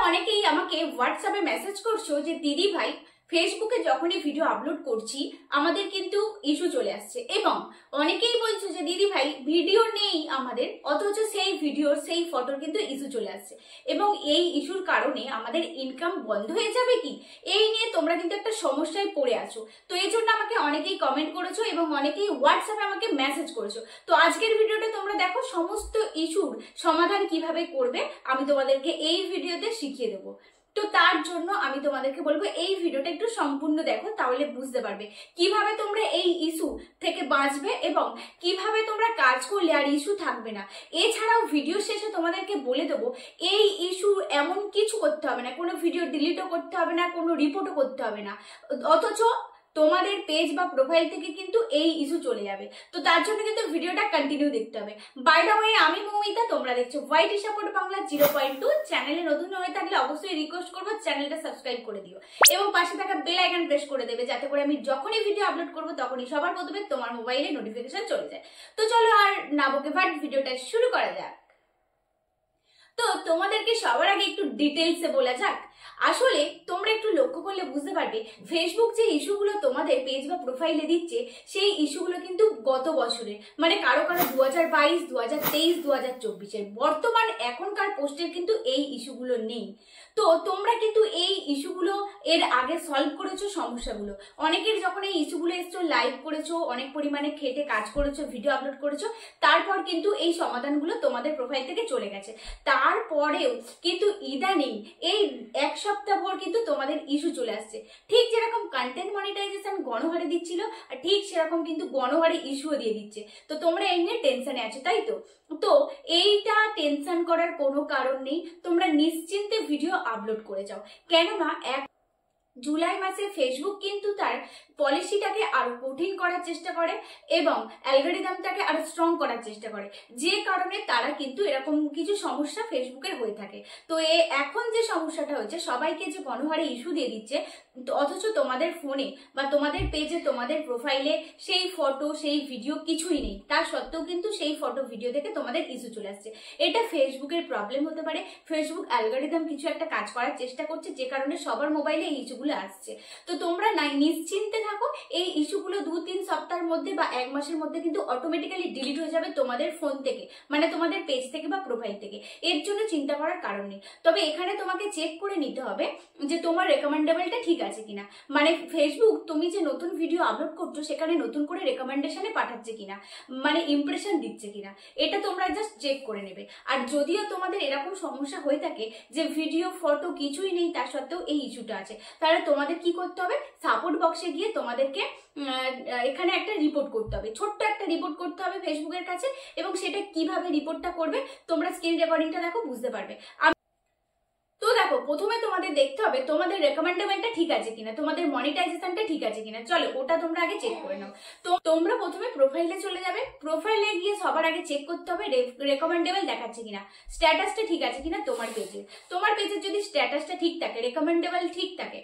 অনেকেই আমাকে হোয়াটসঅ্যাপে মেসেজ করছো যে দিদি ভাই ফেসবুকে যখনই ভিডিও আপলোড করছি আমাদের কিন্তু ইস্যু চলে আসছে, এবং অনেকেই বলছো যে দিদি ভাই ভিডিও নেই আমাদের, অথচ সেই ভিডিওর সেই ফটোর কিন্তু ইস্যু চলে আসছে, এবং এই ইস্যুর কারণে আমাদের ইনকাম বন্ধ হয়ে যাবে কি, এই নিয়ে তোমরা কিন্তু একটা সমস্যায় পড়ে আছো। তো এই জন্য আমাকে অনেকেই কমেন্ট করেছো এবং অনেকেই হোয়াটসঅ্যাপে আমাকে মেসেজ করেছো। তো আজকের ভিডিওটা তোমরা দেখো, সমস্ত ইস্যুর সমাধান কিভাবে করবে আমি তোমাদেরকে এই ভিডিওতে শিখিয়ে দেবো। তো তার জন্য আমি তোমাদেরকে বলবো এই ভিডিওটা একটু সম্পূর্ণ দেখো, তাহলে বুঝতে পারবে কিভাবে তোমরা এই ইস্যু থেকে বাঁচবে এবং কিভাবে তোমরা কাজ করলে আর ইস্যু থাকবে না। এছাড়াও ভিডিও শেষে তোমাদেরকে বলে দেবো এই ইস্যু এমন কিছু করতে হবে না, কোনো ভিডিও ডিলিটও করতে হবে না, কোনো রিপোর্টও করতে হবে না, অথচ তোমাদের পেজ বা প্রোফাইল থেকে কিন্তু এই ইস্যু চলে যাবে। তো তার জন্য কিন্তু ভিডিওটা কন্টিনিউ দেখতে হবে। বাই দ্য ওয়ে, আমি মৌমিতা, তোমরা দেখছো ওয়াইটি সাপোর্ট বাংলা 0.2। চ্যানেলে নতুন হয়ে থাকলে অবশ্যই রিকোয়েস্ট করবো চ্যানেলটা সাবস্ক্রাইব করে দিও এবং পাশে থাকা বেল আইকন প্রেস করে দেবে, যাতে করে আমি যখনই ভিডিও আপলোড করবো তখনই সবার প্রথমে তোমার মোবাইলে নোটিফিকেশন চলে যায়। তো চলো আর না বকে বাট ভিডিওটা শুরু করা যাক। তো তোমাদেরকে সবার আগে একটু ডিটেলসে বলা যাক। আসলে তোমরা একটু লক্ষ্য করলে বুঝতে পারবে ফেসবুক যে ইস্যুগুলো তোমাদের পেজ বা প্রোফাইলে দিচ্ছে সেই ইস্যুগুলো কিন্তু গত বছরের, মানে কারো কারো 2022, 2023, 2024-এর বর্তমান এখনকার পোস্টের কিন্তু এই ইস্যুগুলো নেই। তো তোমরা কিন্তু এই ইস্যুগুলো এর আগে সলভ করেছো সমস্যাগুলো। অনেকের যখন এই ইস্যুগুলো এসছো, লাইভ করেছো, অনেক পরিমাণে খেটে কাজ করেছো, ভিডিও আপলোড করেছো, তারপর কিন্তু এই সমাধানগুলো তোমাদের প্রোফাইল থেকে চলে গেছে। তারপরেও কিন্তু ইদানিং এই এক সপ্তাহ পর কিন্তু তোমাদের ইস্যু চলে আসছে। ঠিক যেরকম কন্টেন্ট মনিটাইজেশন গণহারে দিচ্ছিল, আর ঠিক সেরকম কিন্তু গণহারে ইস্যুও দিয়ে দিচ্ছে। তো তোমরা এই নিয়ে টেনশনে আছো, তাই তো? তো এইটা টেনশন করার কোনো কারণ নেই, তোমরা নিশ্চিন্তে ভিডিও আপলোড করে যাও। কেননা জুলাই মাসে ফেসবুক কিন্তু তার পলিসিটাকে আরো কঠিন করার চেষ্টা করে এবং অ্যালগরিদমটাকে আরো স্ট্রং করার চেষ্টা করে, যে কারণে তারা কিন্তু এরকম কিছু সমস্যা ফেসবুকের হয়ে থাকে। তো এখন যে সমস্যাটা হচ্ছে, সবাইকে যে গণহারে ইস্যু দিয়ে দিচ্ছে, অথচ তোমাদের ফোনে বা তোমাদের পেজে, তোমাদের প্রোফাইলে সেই ফটো সেই ভিডিও কিছুই নেই, তা সত্ত্বেও কিন্তু সেই ফটো ভিডিও থেকে তোমাদের ইস্যু চলে আসছে। এটা ফেসবুকের প্রবলেম হতে পারে। ফেসবুক অ্যালগরিদম কিছু একটা কাজ করার চেষ্টা করছে, যে কারণে সবার মোবাইলে এই ইস্যুগুলো আসছে। তো তোমরা নিশ্চিন্তে থাকো, এই ইস্যুগুলো 2-3 সপ্তাহের মধ্যে বা 1 মাসের মধ্যে কিন্তু অটোমেটিক্যালি ডিলিট হয়ে যাবে তোমাদের ফোন থেকে, মানে তোমাদের পেজ থেকে বা প্রোফাইল থেকে। এর জন্য চিন্তা করার কারণ নেই। তবে এখানে তোমাকে চেক করে নিতে হবে যে তোমার রেকমেন্ডেবলটা ঠিক আছে কিনা, মানে ফেসবুক তুমি যে নতুন ভিডিও আপলোড করছো সেখানে নতুন করে রেকমেন্ডেশনে পাঠাচ্ছে কিনা, মানে ইমপ্রেশন দিচ্ছে কিনা, এটা তোমরা জাস্ট চেক করে নেবে। আর যদিও তোমাদের এরকম সমস্যা হয়ে থাকে যে ভিডিও ফটো কিছুই নেই, তার সত্ত্বেও এই ইস্যুটা আছে, তাহলে তোমাদের কি করতে হবে, সাপোর্ট বক্সে গিয়ে তোমাদেরকে এখানে একটা রিপোর্ট করতে হবে, ছোট্ট একটা রিপোর্ট করতে হবে ফেসবুকের কাছে। এবং সেটা কিভাবে রিপোর্টটা করবে তোমরা স্ক্রিন রেকর্ডিংটা দেখো, বুঝতে পারবে। তো দেখো, প্রথমে তোমাদের দেখতে হবে তোমাদের রেকমেন্ডেবলটা ঠিক আছে কিনা, তোমাদের মনিটাইজেশনটা ঠিক আছে কিনা। চলো ওটা তোমরা আগে চেক করে নাও। তো তোমরা প্রথমে প্রোফাইলে চলে যাবে, প্রোফাইলে গিয়ে সবার আগে চেক করতে হবে রেকমেন্ডেবল দেখাচ্ছে কিনা, স্ট্যাটাসটা ঠিক আছে কিনা তোমার পেজে। তোমার পেজের যদি স্ট্যাটাসটা ঠিক থাকে, রেকমেন্ডেবল ঠিক থাকে,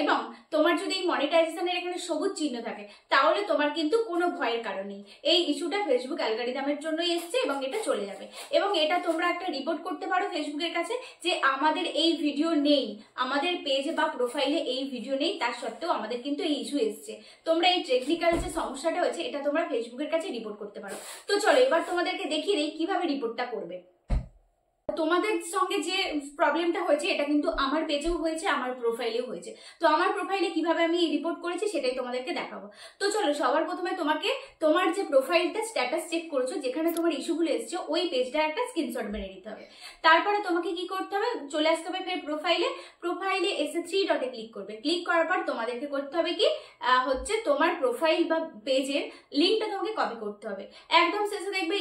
এবং তোমার যদি এই মনিটাইজেশনের এখানে সবুজ চিহ্ন থাকে, তাহলে তোমার কিন্তু কোনো ভয়ের কারণ নেই। এই ইস্যুটা ফেসবুক অ্যালগরিদমের জন্যই এসছে এবং এটা চলে যাবে। এবং এটা তোমরা একটা রিপোর্ট করতে পারো ফেসবুকের কাছে যে আমাদের এই ভিডিও নেই, আমাদের পেজ বা প্রোফাইলে এই ভিডিও নেই, তার সত্ত্বেও আমাদের কিন্তু এই ইস্যু এসছে। তোমরা এই টেকনিক্যাল যে সমস্যাটা হয়েছে এটা তোমরা ফেসবুকের কাছে রিপোর্ট করতে পারো। তো চলো এবার তোমাদেরকে দেখিয়ে দিই কিভাবে রিপোর্টটা করবে। তোমাদের সঙ্গে যে প্রবলেমটা হয়েছে এটা কিন্তু আমার পেজেও হয়েছে, আমার প্রোফাইলেও হয়েছে। তো আমার প্রোফাইলে কিভাবে আমি রিপোর্ট করেছি সেটাই তোমাদেরকে দেখাবো। তো চলো, সবার প্রথমে তোমাকে তোমার যে প্রোফাইলটা স্ট্যাটাস চেক করেছো, যেখানে তোমার ইস্যুগুলো এসছে, ওই পেজটার একটা স্ক্রিনশট মেরে নিতে হবে। তারপরে তোমাকে কি করতে হবে, চলে আসতে হবে ফের প্রোফাইলে এসে 3 ডটে ক্লিক করবে। ক্লিক করার পর তোমাদেরকে করতে হবে কি, হচ্ছে তোমার প্রোফাইল বা পেজের লিঙ্কটা তোমাকে কপি করতে হবে। একদম শেষে দেখবে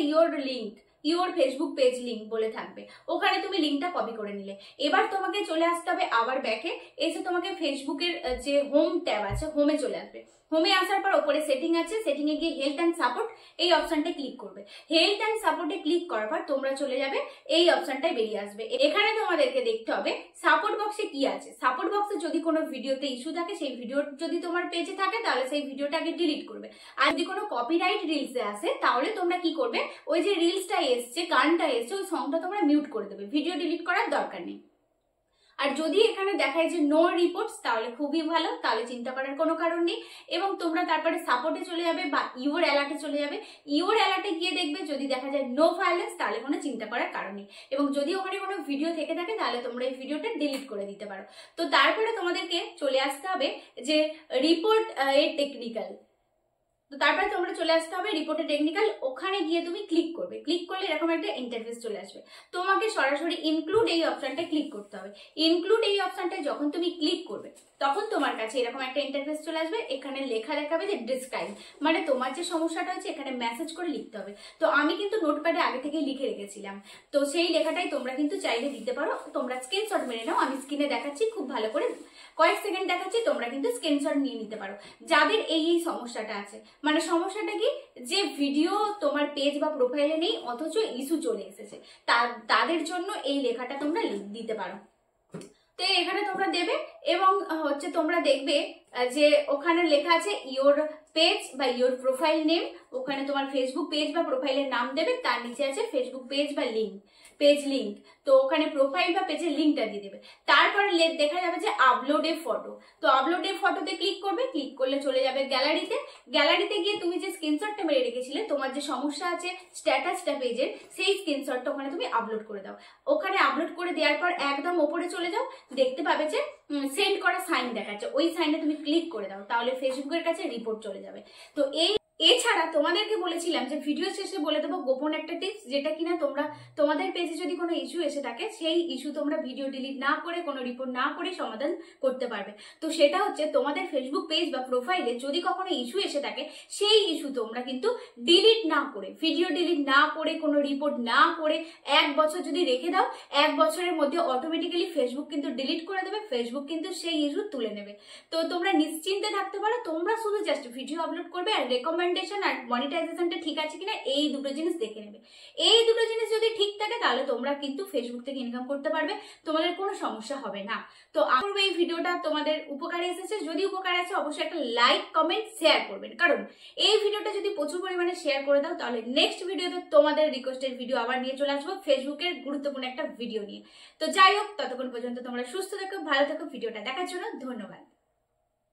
ইউর ফেসবুক পেজ লিঙ্ক বলে থাকবে, ওখানে তুমি লিঙ্কটা কপি করে নিলে। এবার তোমাকে চলে আসতে হবে আবার ব্যাকে, এসে তোমাকে ফেসবুকের যে হোম ট্যাব আছে, হোমে চলে আসবে। হোমে আসার পর ওপরে সেটিং আছে, সেটিং এ গিয়ে হেলথ অ্যান্ড সাপোর্ট এই অপশনটা ক্লিক করবে। হেলথ অ্যান্ড সাপোর্টে ক্লিক করার পর তোমরা চলে যাবে, এই অপশনটাই বেরিয়ে আসবে। এখানে তোমাদেরকে দেখতে হবে সাপোর্ট বক্সে কি আছে। সাপোর্ট বক্সে যদি কোনো ভিডিওতে ইস্যু থাকে, সেই ভিডিও যদি তোমার পেজে থাকে তাহলে সেই ভিডিওটাকে ডিলিট করবে। আর যদি কোনো কপিরাইট রিলসে আসে তাহলে তোমরা কি করবে, ওই যে রিলসটা এসছে, গানটা এসছে, ওই সংটা তোমরা মিউট করে দেবে, ভিডিও ডিলিট করার দরকার নেই। আর যদি এখানে দেখায় যে নো রিপোর্টস তাহলে খুবই ভালো, তাহলে চিন্তা করার কোনো কারণ নেই। এবং তোমরা তারপরে সাপোর্টে চলে যাবে বা ইউর অ্যালার্টে চলে যাবে। ইউর অ্যালার্টে গিয়ে দেখবে যদি দেখা যায় নো ভায়োলেন্স তাহলে কোনো চিন্তা করার কারণ নেই। এবং যদি ওখানে কোনো ভিডিও থেকে থাকে তাহলে তোমরা এই ভিডিওটা ডিলিট করে দিতে পারো। তো তারপরে তোমাদেরকে চলে আসতে হবে যে রিপোর্ট এ টেকনিক্যাল। তো তারপরে তোমরা চলে আসতে হবে রিপোর্টে টেকনিক্যাল, ওখানে গিয়ে তুমি ক্লিক করবে। ক্লিক করলে এরকম একটা ইন্টারফেস চলে আসবে। তোমাকে সরাসরি ইনক্লুড এই অপশনটা ক্লিক করতে হবে। ইনক্লুড এই অপশনটায় যখন তুমি ক্লিক করবে তখন তোমার কাছে এরকম একটা ইন্টারফেস চলে আসবে। এখানে লেখা দেখাবে যে ডিসক্রাইব, মানে তোমার যে সমস্যাটা হচ্ছে এখানে মেসেজ করে লিখতে হবে। তো আমি কিন্তু নোটপ্যাডে আগে থেকে লিখে রেখেছিলাম, তো সেই লেখাটাই তোমরা কিন্তু চাইলে দিতে পারো। তোমরা স্ক্রিনশট মেরে নাও, আমি স্ক্রিনে দেখাচ্ছি খুব ভালো করে, কয়েক সেকেন্ড দেখাচ্ছি, তোমরা কিন্তু স্ক্রিনশট নিয়ে নিতে পারো যাদের এই সমস্যাটা আছে। মানে সমস্যাটা কি, যে ভিডিও তোমার পেজ বা প্রোফাইলে নেই অথচ ইস্যু চলে এসেছে, তাদের জন্য এই লেখাটা তোমরা দিতে পারো। তো এখানে তোমরা দেবে এবং হচ্ছে তোমরা দেখবে যে ওখানে লেখা আছে ইওর পেজ বা ইওর প্রোফাইল নেম, ওখানে তোমার ফেসবুক পেজ বা প্রোফাইলের নাম দেবে, তার নিচে আছে ফেসবুক পেজ বা পেজ লিঙ্ক। তো ওখানে প্রোফাইল বা পেজের লিঙ্কটা দিয়ে দেবে। তারপর দেখা যাবে যে আপলোড এ ফটো। তো আপলোড এ ফটোতে ক্লিক করবে। ক্লিক করলে চলে যাবে গ্যালারিতে। গ্যালারিতে গিয়ে তুমি যে স্ক্রিনশটটা মেরে রেখেছিলে, তোমার যে সমস্যা আছে স্ট্যাটাসটা পেজের, সেই স্ক্রিনশটটা ওখানে তুমি আপলোড করে দাও। ওখানে আপলোড করে দেওয়ার পর একদম ওপরে চলে যাও, দেখতে পাবে যে সেন্ড করা সাইন দেখাচ্ছে, ওই সাইনে তুমি ক্লিক করে দাও, তাহলে ফেসবুকের কাছে রিপোর্ট চলে যাবে। তো এছাড়া তোমাদেরকে বলেছিলাম যে ভিডিও শেষে বলে দেবো গোপন একটা টিপস, যেটা কিনা তোমরা তোমাদের পেজে যদি কোনো ইস্যু এসে থাকে সেই ইস্যু তোমরা ভিডিও ডিলিট না করে কোনো রিপোর্ট না করে সমাধান করতে পারবে। তো সেটা হচ্ছে তোমাদের ফেসবুক পেজ বা প্রোফাইলে যদি কখনো ইস্যু এসে থাকে সেই ইস্যু তোমরা কিন্তু ডিলিট না করে, ভিডিও ডিলিট না করে, কোনো রিপোর্ট না করে 1 বছর যদি রেখে দাও, 1 বছরের মধ্যে অটোমেটিক্যালি ফেসবুক কিন্তু ডিলিট করে দেবে, ফেসবুক কিন্তু সেই ইস্যু তুলে নেবে। তো তোমরা নিশ্চিন্তে থাকতে পারো, তোমরা শুধু জাস্ট ভিডিও আপলোড করবে আর রেকমেন্ডেশন আর মনিটাইজেশনটা ঠিক আছে কিনা এই দুটো জিনিস দেখে নেবে। এই দুটো জিনিস যদি ঠিক থাকে তাহলে তোমরা কিন্তু ফেসবুক থেকে ইনকাম করতে পারবে, তোমাদের কোনো সমস্যা হবে না। তো আমার এই ভিডিওটা তোমাদের উপকারে এসেছে, যদি উপকার আছে অবশ্যই একটা লাইক কমেন্ট শেয়ার করবেন, কারণ এই ভিডিওটা যদি প্রচুর পরিমাণে শেয়ার করে দাও তাহলে নেক্সট ভিডিওতে তোমাদের রিকোয়েস্টের ভিডিও আবার নিয়ে চলে আসবো, ফেসবুকের গুরুত্বপূর্ণ একটা ভিডিও নিয়ে। তো যাই হোক, ততক্ষণ পর্যন্ত তোমরা সুস্থ থেকো, ভালো থেকো। ভিডিওটা দেখার জন্য ধন্যবাদ।